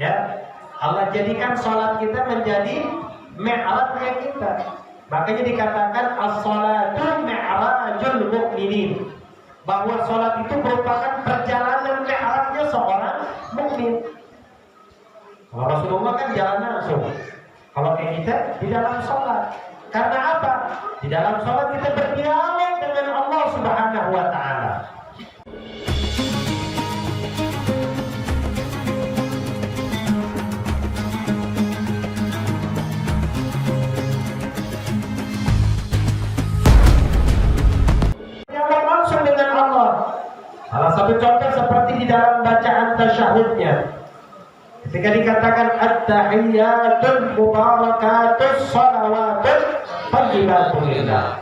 Ya, Allah jadikan sholat kita menjadi mi'rajnya kita. Makanya dikatakan as-sholatu mi'rajul mu'minin, bahwa sholat itu merupakan perjalanan mi'rajnya seorang mukmin. Kalau Rasulullah kan jalan langsung. Kalau kayak kita di dalam sholat. Karena apa? Di dalam sholat kita berdialog dengan Allah Subhanahu wa Ta'ala. Dialog langsung dengan Allah. Salah satu contoh seperti di dalam bacaan tasyahudnya. Ketika dikatakan at-tahiyyatul mubarakatus shalawatul thayyibatul lillah,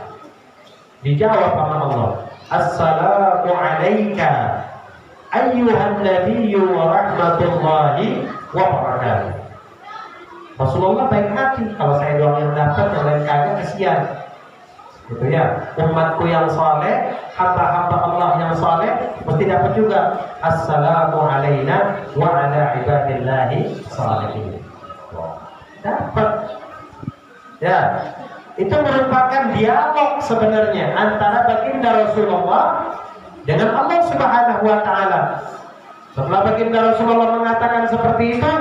dijawab sama Allah, assalamu alayka ayyuhan nabiyyu wa rahmatullahi wa barakatuh. Rasulullah baik hati, kalau saya doang yang dapat, yang lain kagak, kesian. Gitu ya, umatku yang saleh, hamba-hamba Allah yang saleh mesti dapat juga. Assalamu alayna wa ala ibadillahi shalihin. Dapat. Ya, itu merupakan dialog sebenarnya antara baginda Rasulullah dengan Allah Subhanahu wa Ta'ala. Setelah baginda Rasulullah mengatakan seperti itu,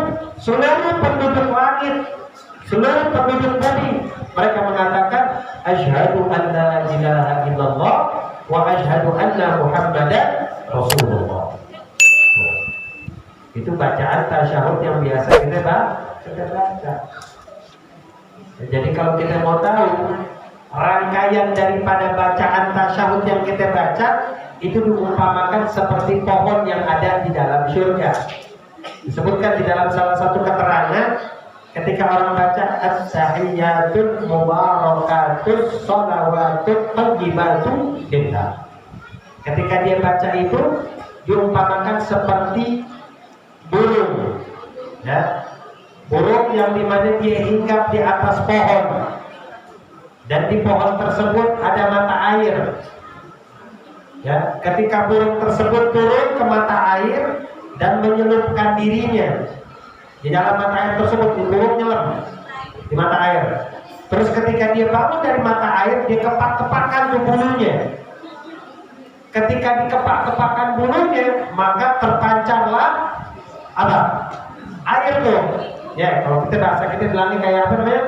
seluruh penduduk langit, seluruh penduduk bumi, mereka mengatakan asyhadu an la ilaha illallah wa asyhadu anna Muhammadan Rasulullah. Itu bacaan tasyahud yang biasa kita baca. Jadi kalau kita mau tahu rangkaian daripada bacaan tasyahud yang kita baca, itu diumpamakan seperti pohon yang ada di dalam surga. Disebutkan di dalam salah satu keterangan, ketika orang baca at-tahiyyatul mubarakatus shalawatul thayyibatul lillah, ketika dia baca itu diumpamakan seperti burung, ya, burung yang dimana dia hinggap di atas pohon, dan di pohon tersebut ada mata air. Ya, ketika burung tersebut turun ke mata air dan menyelupkan dirinya di dalam mata air tersebut, burung nyelam di mata air. Terus ketika dia bangun dari mata air, dia kepak-kepakan tuh bulunya. Ketika dikepak-kepakan bulunya, maka terpancarlah apa? Air tuh. Ya, kalau kita bahasa kita bilangnya kayak apa namanya?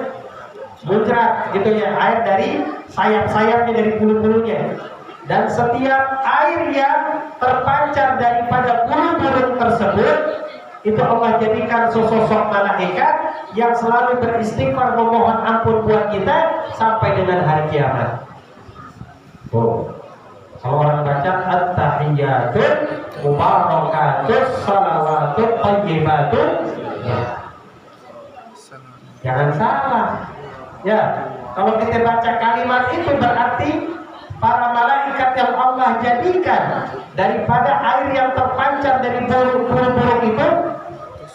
Muncrat gitu ya, air dari sayap-sayapnya, dari bulu-bulunya. Dan setiap air yang terpancar daripada bulu-bulu tersebut, itu Allah jadikan sosok malaikat yang selalu beristighfar memohon ampun buat kita sampai dengan hari kiamat. Oh, kalau orang baca at-tahiyyatul mubarakatus shalawatul thayyibatul, jangan salah. Ya, kalau kita baca kalimat itu berarti para malaikat yang Allah jadikan daripada air yang terpancar dari burung-burung itu,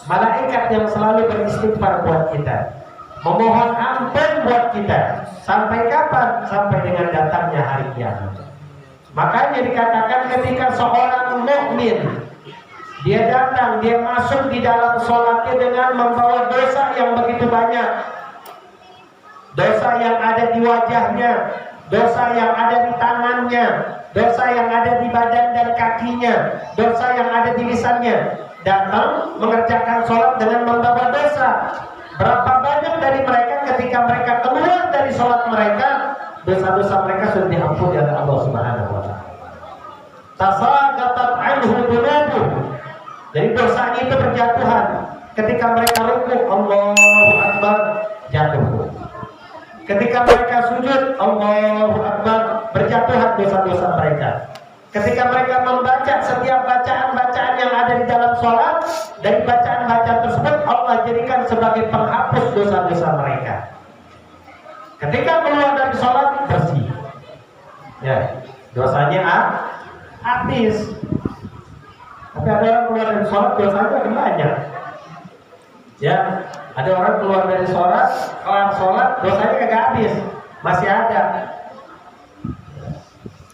malaikat yang selalu beristighfar buat kita, memohon ampun buat kita. Sampai kapan? Sampai dengan datangnya hari kiamat. Makanya dikatakan ketika seorang mukmin dia datang, dia masuk di dalam sholatnya dengan membawa dosa yang begitu banyak, dosa yang ada di wajahnya, dosa yang ada di tangannya, dosa yang ada di badan dan kakinya, dosa yang ada di lisannya, datang mengerjakan sholat dengan membawa dosa. Berapa banyak dari mereka ketika mereka keluar dari sholat mereka, dosa-dosa mereka sudah diampuni oleh Allah Subhanahu wa Ta'ala. Tasaqatat anhu dunubuh. Jadi dosanya itu berjatuhan. Ketika mereka rukuk, Allahu Akbar, jatuh. Ketika mereka sujud, Allahu Akbar, berjatuhan dosa-dosa mereka. Ketika mereka membaca setiap bacaan-bacaan yang ada di dalam sholat, dari bacaan-bacaan tersebut Allah jadikan sebagai penghapus dosa-dosa mereka. Ketika keluar dari sholat, bersih. Ya, dosanya habis. Tapi ada orang keluar dari sholat, dosanya banyak. Ya, ada orang keluar dari sholat, kelar sholat, dosanya kagak habis, masih ada.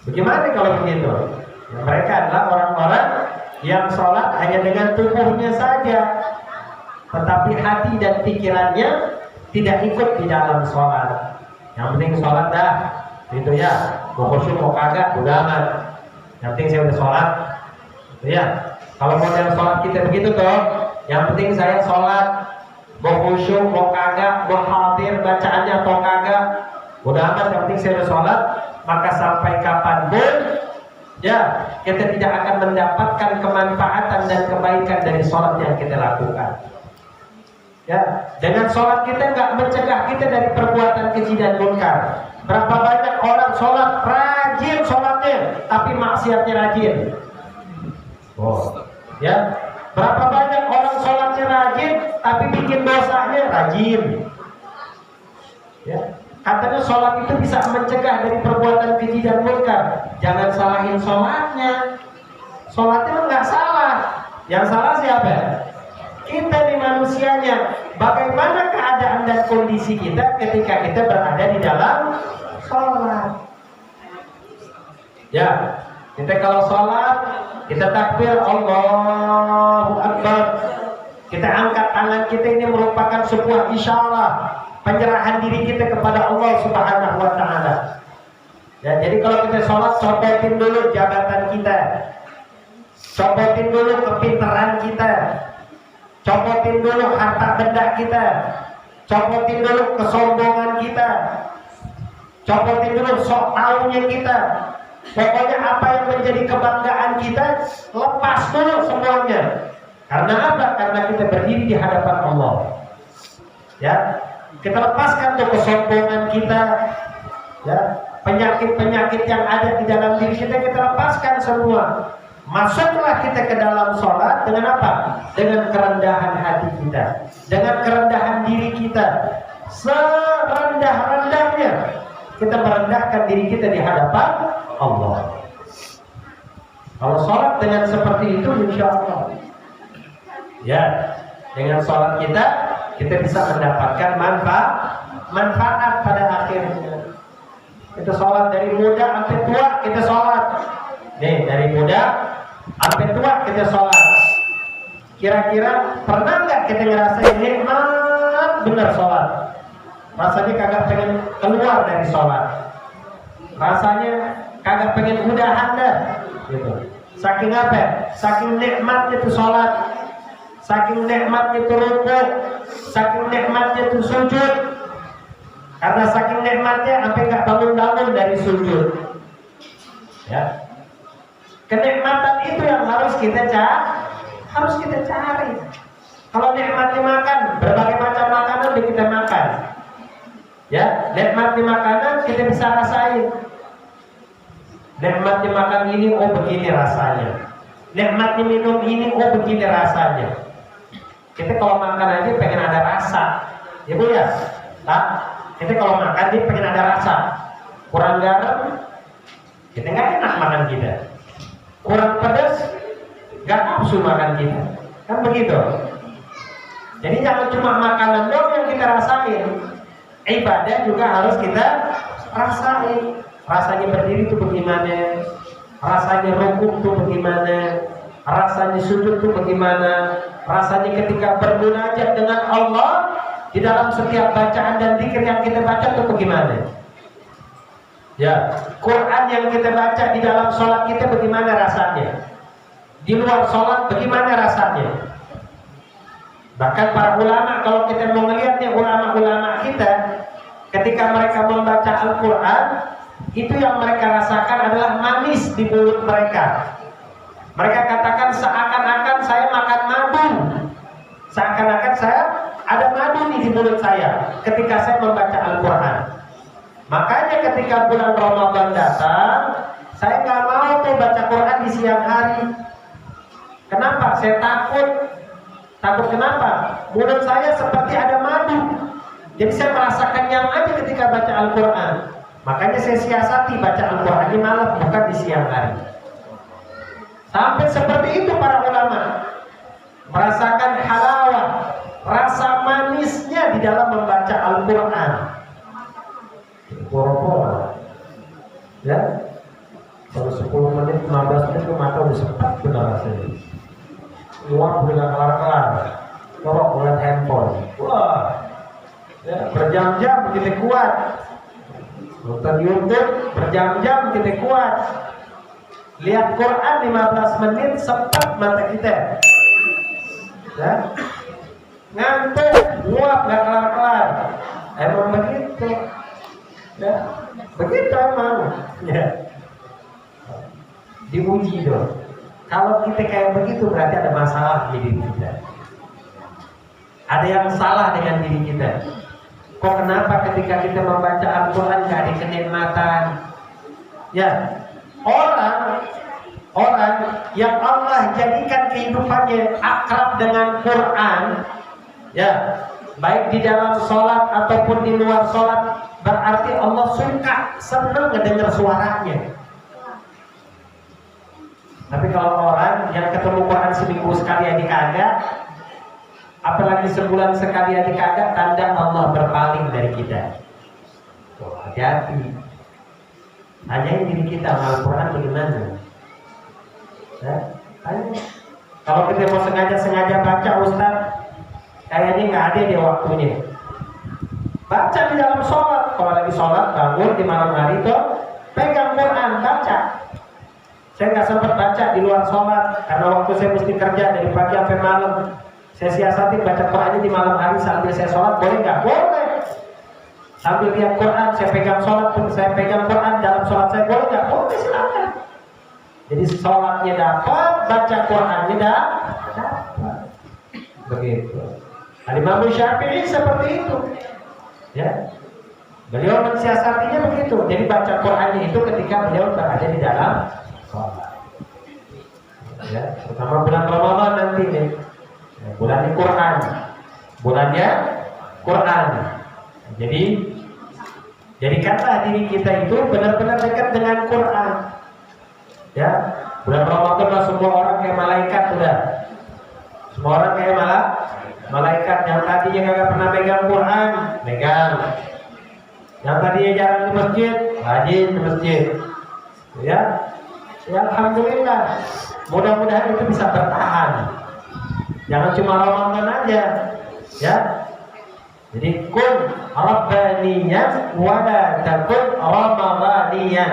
Bagaimana kalau begitu? Mereka adalah orang-orang yang sholat hanya dengan tubuhnya saja, tetapi hati dan pikirannya tidak ikut di dalam sholat. Yang penting sholat dah, gitu ya. Mau khusyuk mau kagak, udah amat. Yang penting saya udah sholat, gitu ya. Kalau model sholat kita begitu toh, yang penting saya sholat, mau khusyuk mau kagak, mau hadir bacaannya atau kagak, udah amat. Yang penting saya udah sholat, maka sampai kapanpun ya kita tidak akan mendapatkan kemanfaatan dan kebaikan dari sholat yang kita lakukan. Ya, dengan sholat kita nggak mencegah kita dari perbuatan keji dan munkar. Berapa banyak orang sholat rajin sholatnya, tapi maksiatnya rajin. Oh, ya. Berapa banyak orang sholatnya rajin, tapi bikin dosanya rajin. Ya. Katanya sholat itu bisa mencegah dari perbuatan keji dan munkar. Jangan salahin sholatnya. Sholatnya nggak salah. Yang salah siapa? Kita nih manusianya. Bagaimana keadaan dan kondisi kita ketika kita berada di dalam sholat? Ya, kita kalau sholat, kita takbir Allahu Akbar. Kita angkat tangan kita, ini merupakan sebuah isyarat penyerahan diri kita kepada Allah Subhanahu wa Ta'ala. Ya, jadi kalau kita sholat, copotin dulu jabatan kita, copotin dulu kepintaran kita, copotin dulu harta benda kita, copotin dulu kesombongan kita, copotin dulu sok taunya kita. Pokoknya apa yang menjadi kebanggaan kita, lepas dulu semuanya. Karena apa? Karena kita berdiri di hadapan Allah. Ya, kita lepaskan tuh kesombongan kita, ya, penyakit-penyakit yang ada di dalam diri kita lepaskan semua. Masuklah kita ke dalam sholat dengan apa? Dengan kerendahan hati kita, dengan kerendahan diri kita, serendah-rendahnya kita merendahkan diri kita di hadapan Allah. Kalau sholat dengan seperti itu, insya Allah, ya, dengan sholat kita bisa mendapatkan manfaat pada akhirnya. Kita sholat dari muda sampai tua, kita sholat. Nih, dari muda sampai tua kita sholat. Kira-kira pernah nggak kita ngerasain nikmat bener sholat? Rasanya kagak pengen keluar dari sholat. Rasanya kagak pengen udahan dah. Gitu. Saking apa? Saking nikmatnya itu sholat, saking nikmatnya itu rukuk, saking nikmatnya itu sujud. Karena saking nikmatnya sampai nggak bangun-bangun dari sujud. Ya. Kenikmatan itu yang harus kita cari. Kalau nikmatnya makan, berbagai macam makanan udah kita makan. Ya, nikmatnya makanan kita bisa rasain. Nikmatnya makan ini, oh begini rasanya. Nikmatnya minum ini, oh begini rasanya. Kita kalau makan aja pengen ada rasa, ya Bu ya. Nah, kita kalau makan dia pengen ada rasa. Kurang garam, kita nggak enak makan kita. Kurang pedas, nggak nafsu makan kita. Kan begitu. Jadi jangan cuma makanan doang yang kita rasain. Ibadah juga harus kita rasain. Rasanya berdiri itu bagaimana, rasanya rukuk itu bagaimana, rasanya sujud itu bagaimana, rasanya ketika bermunajat dengan Allah di dalam setiap bacaan dan zikir yang kita baca itu bagaimana. Ya, Quran yang kita baca di dalam sholat kita bagaimana rasanya, di luar sholat bagaimana rasanya. Bahkan para ulama, kalau kita mau melihatnya ulama-ulama kita ketika mereka membaca Al-Quran, itu yang mereka rasakan adalah manis di mulut mereka. Mereka katakan seakan-akan saya makan madu, seakan-akan saya ada madu di mulut saya ketika saya membaca Al-Quran. Makanya ketika bulan Ramadan datang, saya nggak mau tuh baca Quran di siang hari. Kenapa? Saya takut. Takut kenapa? Mulut saya seperti ada madu. Jadi saya merasa kenyang aja ketika baca Al-Quran. Makanya saya siasati baca Al-Quran di malam, bukan di siang hari. Sampai seperti itu para ulama. Merasakan halawah, rasa manisnya di dalam membaca Al-Quran. Boro-boro. Ya, baru 10 menit, 15 menit ke mata udah sempat benar rasanya. Luar udah gak kelar-kelar. Kalau ngeliat Ya, berjam-jam kita kuat. Nonton YouTube berjam-jam kita kuat. Lihat Quran 15 menit sempat mata kita. Ya. Ngantuk, nguap nggak kelar-kelar. Emang begitu. Ya. Begitu emang. Ya. Diuji dong. Kalau kita kayak begitu berarti ada masalah di diri kita. Ada yang salah dengan diri kita. Kok kenapa ketika kita membaca Al-Quran gak ada kenikmatan? Ya, orang yang Allah jadikan kehidupannya akrab dengan Quran, ya, baik di dalam sholat ataupun di luar sholat, berarti Allah suka, senang mendengar suaranya. Tapi kalau orang yang ketemu Quran seminggu sekali aja kagak, apalagi sebulan sekali aja kagak, tanda Allah berpaling dari kita. Tuh, hati-hati. Tanyain diri kita, Al-Quran bagaimana? Ya, kalau kita mau sengaja baca, Ustaz, kayaknya nggak ada deh waktunya. Baca di dalam sholat. Kalau lagi sholat, bangun di malam hari tuh, pegang Quran, baca. Saya nggak sempat baca di luar sholat karena waktu saya mesti kerja dari pagi sampai malam. Saya siasatin baca Qurannya di malam hari sambil saya sholat, boleh nggak? Boleh. Sambil lihat Quran, saya pegang sholat pun saya pegang Quran dalam sholat saya, boleh nggak? Boleh, silakan. Jadi sholatnya dapat, baca Qurannya dapat. Begitu. Imam Syafi'i seperti itu. Ya. Beliau mensiasatinya begitu. Jadi baca Qurannya itu ketika beliau berada di dalam sholat. Ya, terutama bulan Ramadan nanti nih. Bulannya Quran, bulannya Quran. Jadi kata diri kita itu benar-benar dekat dengan Quran. Ya, bulan Ramadan lah semua orang kayak malaikat sudah. Semua orang kayak malaikat yang tadinya nggak pernah megang Quran, megang. Yang tadinya jarang di masjid, rajin di masjid. Ya, alhamdulillah. Mudah-mudahan itu bisa bertahan. Jangan cuma Ramadan aja, ya. Jadi kun rabbaniyan wa la takun ramadaniyan.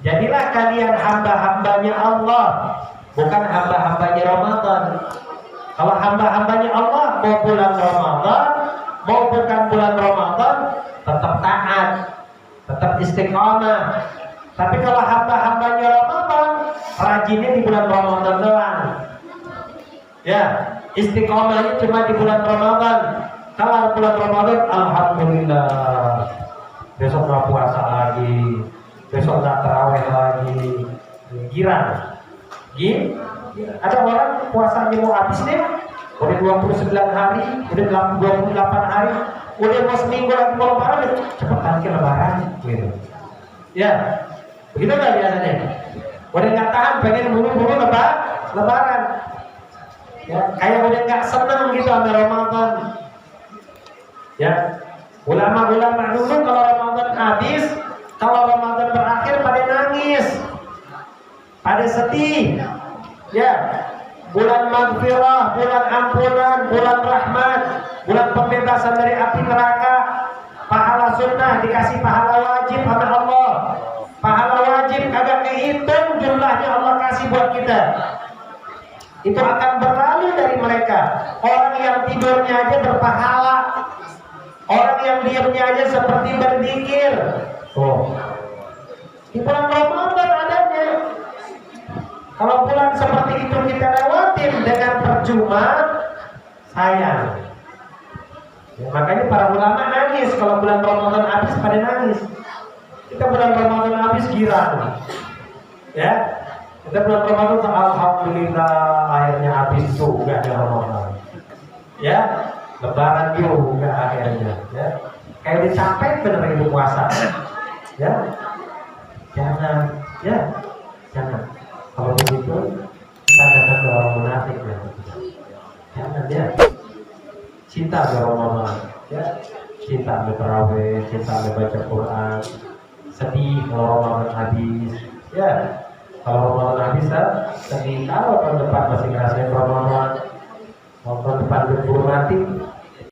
Jadilah kalian hamba-hambanya Allah, bukan hamba-hambanya Ramadan. Kalau hamba-hambanya Allah mau bulan Ramadan, mau bukan bulan Ramadan, tetap taat, tetap istiqamah. Tapi kalau hamba-hambanya Ramadan, rajinnya di bulan Ramadan doang. Ya, istiqomahnya cuma di bulan Ramadan. Kalau bulan Ramadan, alhamdulillah, besok nggak puasa lagi, besok nggak tarawih lagi, girang. Ada orang puasanya mau habis nih, udah 29 hari, udah 28 hari, udah mau seminggu lagi mau lebaran, cepetan ke lebaran, gitu. Ya, begitu nggak biasanya? Udah nggak tahan, pengen buru-buru lebaran. Ya, kayak udah nggak seneng gitu sama Ramadan. Ya, ulama-ulama dulu kalau Ramadan habis, kalau Ramadan berakhir pada nangis, pada sedih. Ya, bulan maghfirah, bulan ampunan, bulan rahmat, bulan pembebasan dari api neraka, pahala sunnah dikasih pahala wajib sama Allah. Pahala wajib kagak kehitung jumlahnya Allah kasih buat kita. Itu akan berlalu dari mereka. Orang yang tidurnya aja berpahala, orang yang diamnya aja seperti berzikir. Oh, di bulan Ramadan adanya. Kalau bulan seperti itu kita lewatin dengan percuma, sayang. Ya, makanya para ulama nangis kalau bulan Ramadan habis, pada nangis. Kita bulan Ramadan habis girang. Ya. Kita bulan Ramadan, alhamdulillah akhirnya habis juga di Ramadan. Ya, lebaran juga akhirnya. Ya, kayak dicapai bener itu puasa. Ya, jangan. Kalau begitu tanda-tanda orang munafik ya. Jangan ya. Cinta ke Ramadan. Ya, cinta bertarawih, cinta membaca Quran. Sedih kalau Ramadan habis. Ya. Kalau Ramadan bisa, sedih. Kalau tahun depan masih ngerasain Ramadan, tahun depan berburu mati,